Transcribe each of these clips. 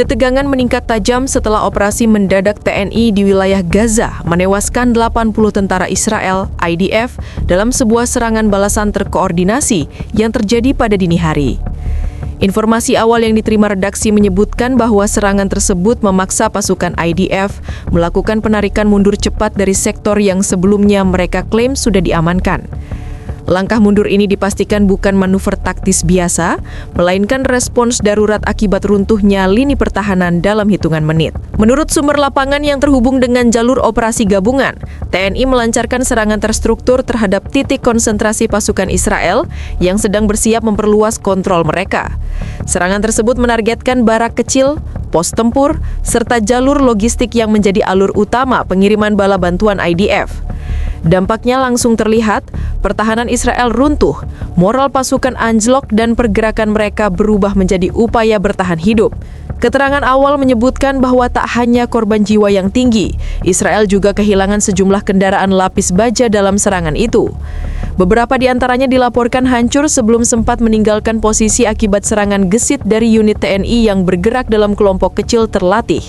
Ketegangan meningkat tajam setelah operasi mendadak TNI di wilayah Gaza menewaskan 80 tentara Israel, IDF, dalam sebuah serangan balasan terkoordinasi yang terjadi pada dini hari. Informasi awal yang diterima redaksi menyebutkan bahwa serangan tersebut memaksa pasukan IDF melakukan penarikan mundur cepat dari sektor yang sebelumnya mereka klaim sudah diamankan. Langkah mundur ini dipastikan bukan manuver taktis biasa, melainkan respons darurat akibat runtuhnya lini pertahanan dalam hitungan menit. Menurut sumber lapangan yang terhubung dengan jalur operasi gabungan, TNI melancarkan serangan terstruktur terhadap titik konsentrasi pasukan Israel yang sedang bersiap memperluas kontrol mereka. Serangan tersebut menargetkan barak kecil, pos tempur, serta jalur logistik yang menjadi alur utama pengiriman bala bantuan IDF. Dampaknya langsung terlihat, pertahanan Israel runtuh, moral pasukan anjlok dan pergerakan mereka berubah menjadi upaya bertahan hidup. Keterangan awal menyebutkan bahwa tak hanya korban jiwa yang tinggi, Israel juga kehilangan sejumlah kendaraan lapis baja dalam serangan itu. Beberapa di antaranya dilaporkan hancur sebelum sempat meninggalkan posisi akibat serangan gesit dari unit TNI yang bergerak dalam kelompok kecil terlatih.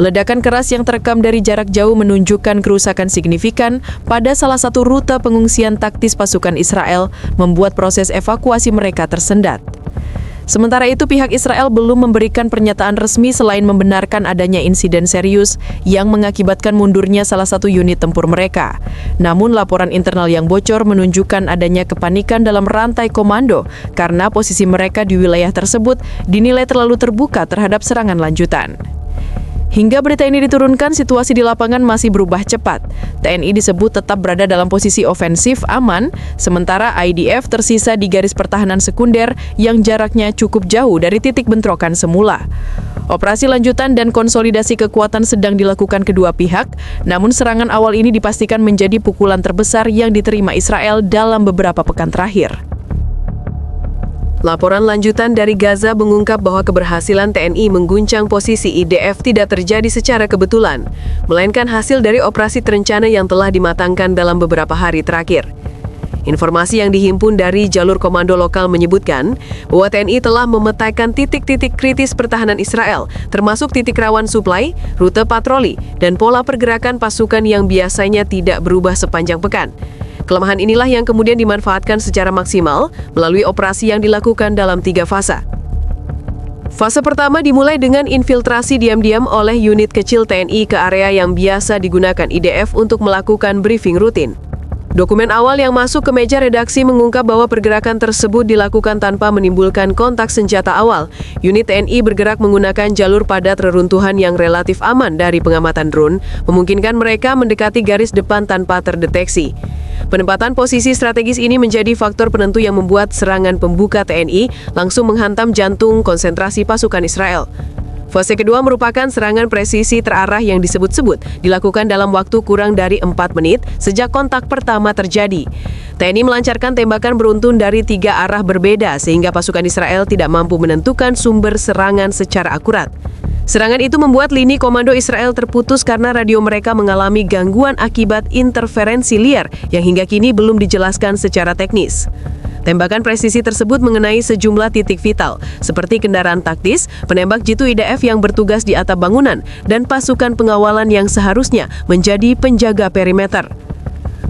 Ledakan keras yang terekam dari jarak jauh menunjukkan kerusakan signifikan pada salah satu rute pengungsian taktis pasukan Israel, membuat proses evakuasi mereka tersendat. Sementara itu, pihak Israel belum memberikan pernyataan resmi selain membenarkan adanya insiden serius yang mengakibatkan mundurnya salah satu unit tempur mereka. Namun, laporan internal yang bocor menunjukkan adanya kepanikan dalam rantai komando karena posisi mereka di wilayah tersebut dinilai terlalu terbuka terhadap serangan lanjutan. Hingga berita ini diturunkan, situasi di lapangan masih berubah cepat. TNI disebut tetap berada dalam posisi ofensif aman, sementara IDF tersisa di garis pertahanan sekunder yang jaraknya cukup jauh dari titik bentrokan semula. Operasi lanjutan dan konsolidasi kekuatan sedang dilakukan kedua pihak, namun serangan awal ini dipastikan menjadi pukulan terbesar yang diterima Israel dalam beberapa pekan terakhir. Laporan lanjutan dari Gaza mengungkap bahwa keberhasilan TNI mengguncang posisi IDF tidak terjadi secara kebetulan, melainkan hasil dari operasi terencana yang telah dimatangkan dalam beberapa hari terakhir. Informasi yang dihimpun dari jalur komando lokal menyebutkan bahwa TNI telah memetakan titik-titik kritis pertahanan Israel, termasuk titik rawan suplai, rute patroli, dan pola pergerakan pasukan yang biasanya tidak berubah sepanjang pekan. Kelemahan inilah yang kemudian dimanfaatkan secara maksimal melalui operasi yang dilakukan dalam 3 fase. Fase pertama dimulai dengan infiltrasi diam-diam oleh unit kecil TNI ke area yang biasa digunakan IDF untuk melakukan briefing rutin. Dokumen awal yang masuk ke meja redaksi mengungkap bahwa pergerakan tersebut dilakukan tanpa menimbulkan kontak senjata awal. Unit TNI bergerak menggunakan jalur padat reruntuhan yang relatif aman dari pengamatan drone, memungkinkan mereka mendekati garis depan tanpa terdeteksi. Penempatan posisi strategis ini menjadi faktor penentu yang membuat serangan pembuka TNI langsung menghantam jantung konsentrasi pasukan Israel. Fase kedua merupakan serangan presisi terarah yang disebut-sebut dilakukan dalam waktu kurang dari 4 menit sejak kontak pertama terjadi. TNI melancarkan tembakan beruntun dari 3 arah berbeda sehingga pasukan Israel tidak mampu menentukan sumber serangan secara akurat. Serangan itu membuat lini komando Israel terputus karena radio mereka mengalami gangguan akibat interferensi liar yang hingga kini belum dijelaskan secara teknis. Tembakan presisi tersebut mengenai sejumlah titik vital, seperti kendaraan taktis, penembak jitu IDF yang bertugas di atap bangunan, dan pasukan pengawalan yang seharusnya menjadi penjaga perimeter.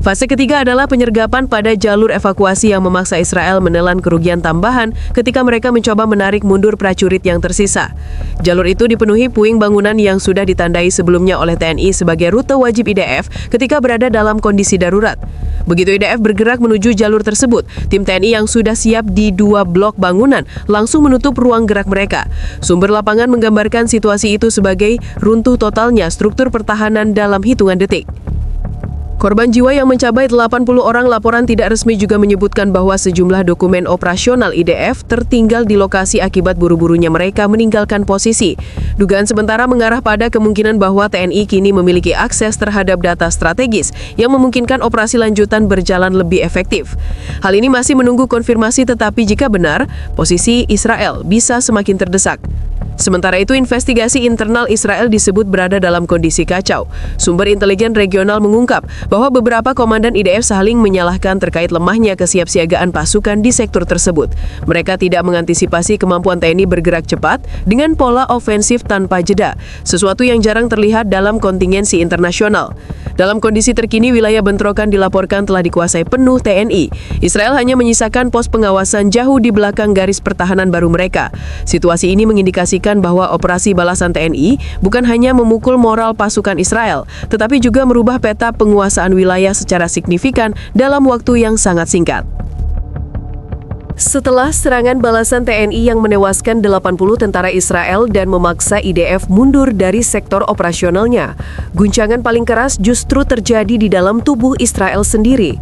Fase ketiga adalah penyergapan pada jalur evakuasi yang memaksa Israel menelan kerugian tambahan ketika mereka mencoba menarik mundur prajurit yang tersisa. Jalur itu dipenuhi puing bangunan yang sudah ditandai sebelumnya oleh TNI sebagai rute wajib IDF ketika berada dalam kondisi darurat. Begitu IDF bergerak menuju jalur tersebut, tim TNI yang sudah siap di 2 blok bangunan langsung menutup ruang gerak mereka. Sumber lapangan menggambarkan situasi itu sebagai runtuh totalnya struktur pertahanan dalam hitungan detik. Korban jiwa yang mencapai 80 orang. Laporan tidak resmi juga menyebutkan bahwa sejumlah dokumen operasional IDF tertinggal di lokasi akibat buru-burunya mereka meninggalkan posisi. Dugaan sementara mengarah pada kemungkinan bahwa TNI kini memiliki akses terhadap data strategis yang memungkinkan operasi lanjutan berjalan lebih efektif. Hal ini masih menunggu konfirmasi, tetapi jika benar, posisi Israel bisa semakin terdesak. Sementara itu, investigasi internal Israel disebut berada dalam kondisi kacau. Sumber intelijen regional mengungkap bahwa beberapa komandan IDF saling menyalahkan terkait lemahnya kesiapsiagaan pasukan di sektor tersebut. Mereka tidak mengantisipasi kemampuan TNI bergerak cepat dengan pola ofensif tanpa jeda, sesuatu yang jarang terlihat dalam kontingensi internasional. Dalam kondisi terkini, wilayah bentrokan dilaporkan telah dikuasai penuh TNI. Israel hanya menyisakan pos pengawasan jauh di belakang garis pertahanan baru mereka. Situasi ini mengindikasikan bahwa operasi balasan TNI bukan hanya memukul moral pasukan Israel, tetapi juga merubah peta penguasaan wilayah secara signifikan dalam waktu yang sangat singkat. Setelah serangan balasan TNI yang menewaskan 80 tentara Israel dan memaksa IDF mundur dari sektor operasionalnya, guncangan paling keras justru terjadi di dalam tubuh Israel sendiri.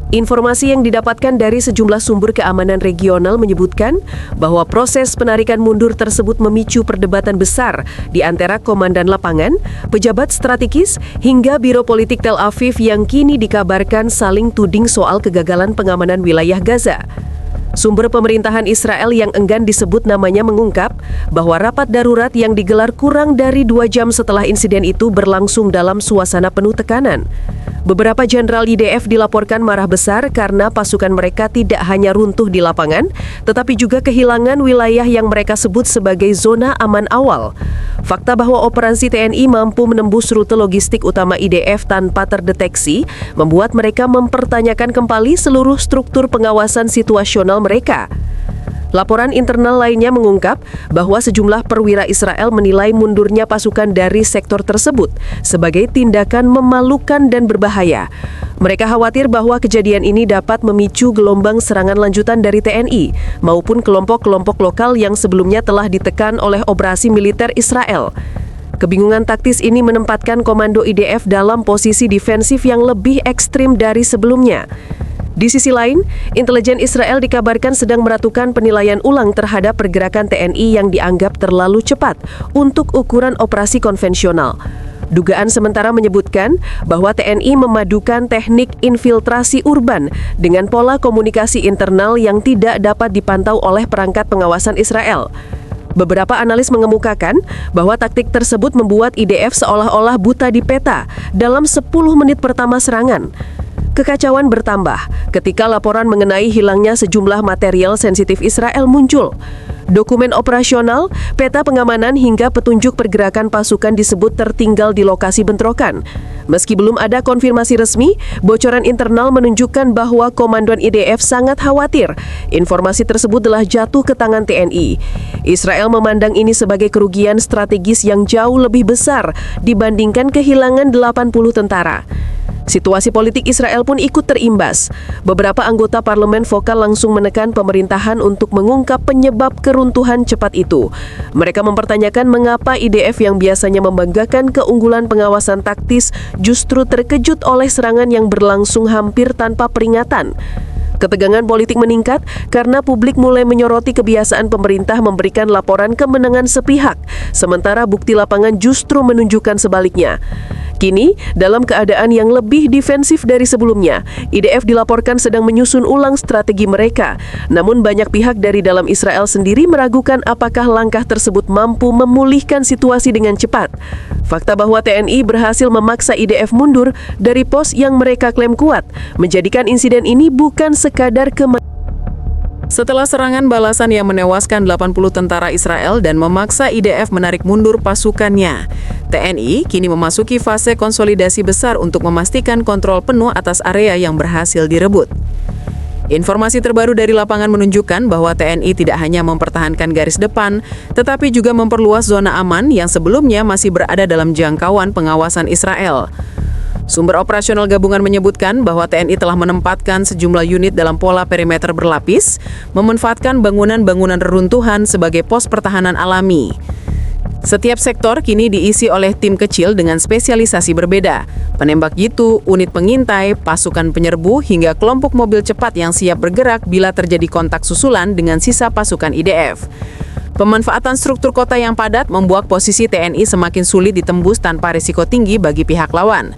Informasi yang didapatkan dari sejumlah sumber keamanan regional menyebutkan bahwa proses penarikan mundur tersebut memicu perdebatan besar di antara komandan lapangan, pejabat strategis, hingga Biro Politik Tel Aviv yang kini dikabarkan saling tuding soal kegagalan pengamanan wilayah Gaza. Sumber pemerintahan Israel yang enggan disebut namanya mengungkap bahwa rapat darurat yang digelar kurang dari 2 jam setelah insiden itu berlangsung dalam suasana penuh tekanan. Beberapa jenderal IDF dilaporkan marah besar karena pasukan mereka tidak hanya runtuh di lapangan, tetapi juga kehilangan wilayah yang mereka sebut sebagai zona aman awal. Fakta bahwa operasi TNI mampu menembus rute logistik utama IDF tanpa terdeteksi membuat mereka mempertanyakan kembali seluruh struktur pengawasan situasional mereka. Laporan internal lainnya mengungkap bahwa sejumlah perwira Israel menilai mundurnya pasukan dari sektor tersebut sebagai tindakan memalukan dan berbahaya. Mereka khawatir bahwa kejadian ini dapat memicu gelombang serangan lanjutan dari TNI maupun kelompok-kelompok lokal yang sebelumnya telah ditekan oleh operasi militer Israel. Kebingungan taktis ini menempatkan komando IDF dalam posisi defensif yang lebih ekstrim dari sebelumnya. Di sisi lain, intelijen Israel dikabarkan sedang meratukan penilaian ulang terhadap pergerakan TNI yang dianggap terlalu cepat untuk ukuran operasi konvensional. Dugaan sementara menyebutkan bahwa TNI memadukan teknik infiltrasi urban dengan pola komunikasi internal yang tidak dapat dipantau oleh perangkat pengawasan Israel. Beberapa analis mengemukakan bahwa taktik tersebut membuat IDF seolah-olah buta di peta dalam 10 menit pertama serangan. Kekacauan bertambah ketika laporan mengenai hilangnya sejumlah material sensitif Israel muncul. Dokumen operasional, peta pengamanan hingga petunjuk pergerakan pasukan disebut tertinggal di lokasi bentrokan. Meski belum ada konfirmasi resmi, bocoran internal menunjukkan bahwa komandan IDF sangat khawatir informasi tersebut telah jatuh ke tangan TNI. Israel memandang ini sebagai kerugian strategis yang jauh lebih besar dibandingkan kehilangan 80 tentara. Situasi politik Israel pun ikut terimbas. Beberapa anggota parlemen vokal langsung menekan pemerintahan untuk mengungkap penyebab keruntuhan cepat itu. Mereka mempertanyakan mengapa IDF yang biasanya membanggakan keunggulan pengawasan taktis justru terkejut oleh serangan yang berlangsung hampir tanpa peringatan. Ketegangan politik meningkat karena publik mulai menyoroti kebiasaan pemerintah memberikan laporan kemenangan sepihak, sementara bukti lapangan justru menunjukkan sebaliknya. Kini, dalam keadaan yang lebih defensif dari sebelumnya, IDF dilaporkan sedang menyusun ulang strategi mereka. Namun banyak pihak dari dalam Israel sendiri meragukan apakah langkah tersebut mampu memulihkan situasi dengan cepat. Fakta bahwa TNI berhasil memaksa IDF mundur dari pos yang mereka klaim kuat, menjadikan insiden ini bukan sekadar Setelah serangan balasan yang menewaskan 80 tentara Israel dan memaksa IDF menarik mundur pasukannya, TNI kini memasuki fase konsolidasi besar untuk memastikan kontrol penuh atas area yang berhasil direbut. Informasi terbaru dari lapangan menunjukkan bahwa TNI tidak hanya mempertahankan garis depan, tetapi juga memperluas zona aman yang sebelumnya masih berada dalam jangkauan pengawasan Israel. Sumber operasional gabungan menyebutkan bahwa TNI telah menempatkan sejumlah unit dalam pola perimeter berlapis, memanfaatkan bangunan-bangunan reruntuhan sebagai pos pertahanan alami. Setiap sektor kini diisi oleh tim kecil dengan spesialisasi berbeda. Penembak jitu, unit pengintai, pasukan penyerbu, hingga kelompok mobil cepat yang siap bergerak bila terjadi kontak susulan dengan sisa pasukan IDF. Pemanfaatan struktur kota yang padat membuat posisi TNI semakin sulit ditembus tanpa risiko tinggi bagi pihak lawan.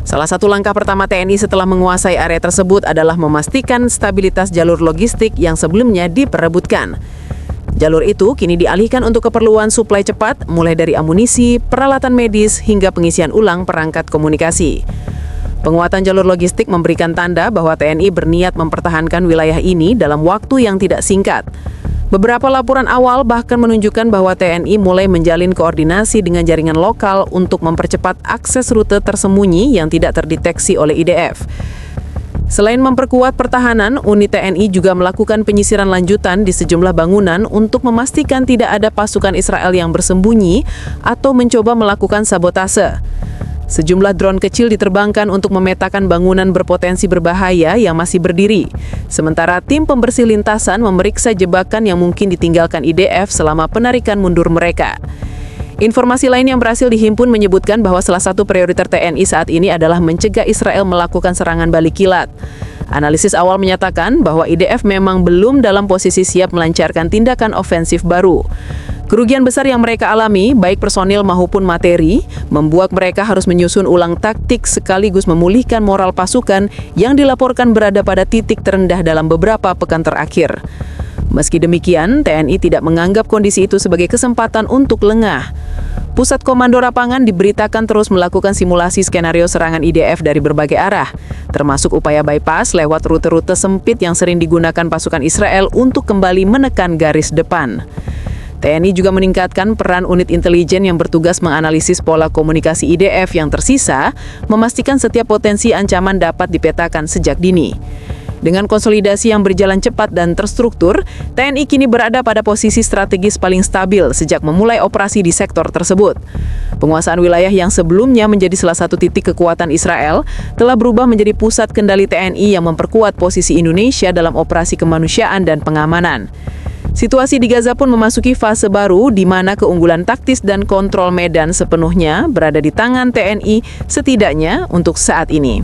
Salah satu langkah pertama TNI setelah menguasai area tersebut adalah memastikan stabilitas jalur logistik yang sebelumnya diperebutkan. Jalur itu kini dialihkan untuk keperluan suplai cepat, mulai dari amunisi, peralatan medis, hingga pengisian ulang perangkat komunikasi. Penguatan jalur logistik memberikan tanda bahwa TNI berniat mempertahankan wilayah ini dalam waktu yang tidak singkat. Beberapa laporan awal bahkan menunjukkan bahwa TNI mulai menjalin koordinasi dengan jaringan lokal untuk mempercepat akses rute tersembunyi yang tidak terdeteksi oleh IDF. Selain memperkuat pertahanan, unit TNI juga melakukan penyisiran lanjutan di sejumlah bangunan untuk memastikan tidak ada pasukan Israel yang bersembunyi atau mencoba melakukan sabotase. Sejumlah drone kecil diterbangkan untuk memetakan bangunan berpotensi berbahaya yang masih berdiri. Sementara tim pembersih lintasan memeriksa jebakan yang mungkin ditinggalkan IDF selama penarikan mundur mereka. Informasi lain yang berhasil dihimpun menyebutkan bahwa salah satu prioritas TNI saat ini adalah mencegah Israel melakukan serangan balik kilat. Analisis awal menyatakan bahwa IDF memang belum dalam posisi siap melancarkan tindakan ofensif baru. Kerugian besar yang mereka alami, baik personil maupun materi, membuat mereka harus menyusun ulang taktik sekaligus memulihkan moral pasukan yang dilaporkan berada pada titik terendah dalam beberapa pekan terakhir. Meski demikian, TNI tidak menganggap kondisi itu sebagai kesempatan untuk lengah. Pusat Komando Lapangan diberitakan terus melakukan simulasi skenario serangan IDF dari berbagai arah, termasuk upaya bypass lewat rute-rute sempit yang sering digunakan pasukan Israel untuk kembali menekan garis depan. TNI juga meningkatkan peran unit intelijen yang bertugas menganalisis pola komunikasi IDF yang tersisa, memastikan setiap potensi ancaman dapat dipetakan sejak dini. Dengan konsolidasi yang berjalan cepat dan terstruktur, TNI kini berada pada posisi strategis paling stabil sejak memulai operasi di sektor tersebut. Penguasaan wilayah yang sebelumnya menjadi salah satu titik kekuatan Israel telah berubah menjadi pusat kendali TNI yang memperkuat posisi Indonesia dalam operasi kemanusiaan dan pengamanan. Situasi di Gaza pun memasuki fase baru di mana keunggulan taktis dan kontrol medan sepenuhnya berada di tangan TNI setidaknya untuk saat ini.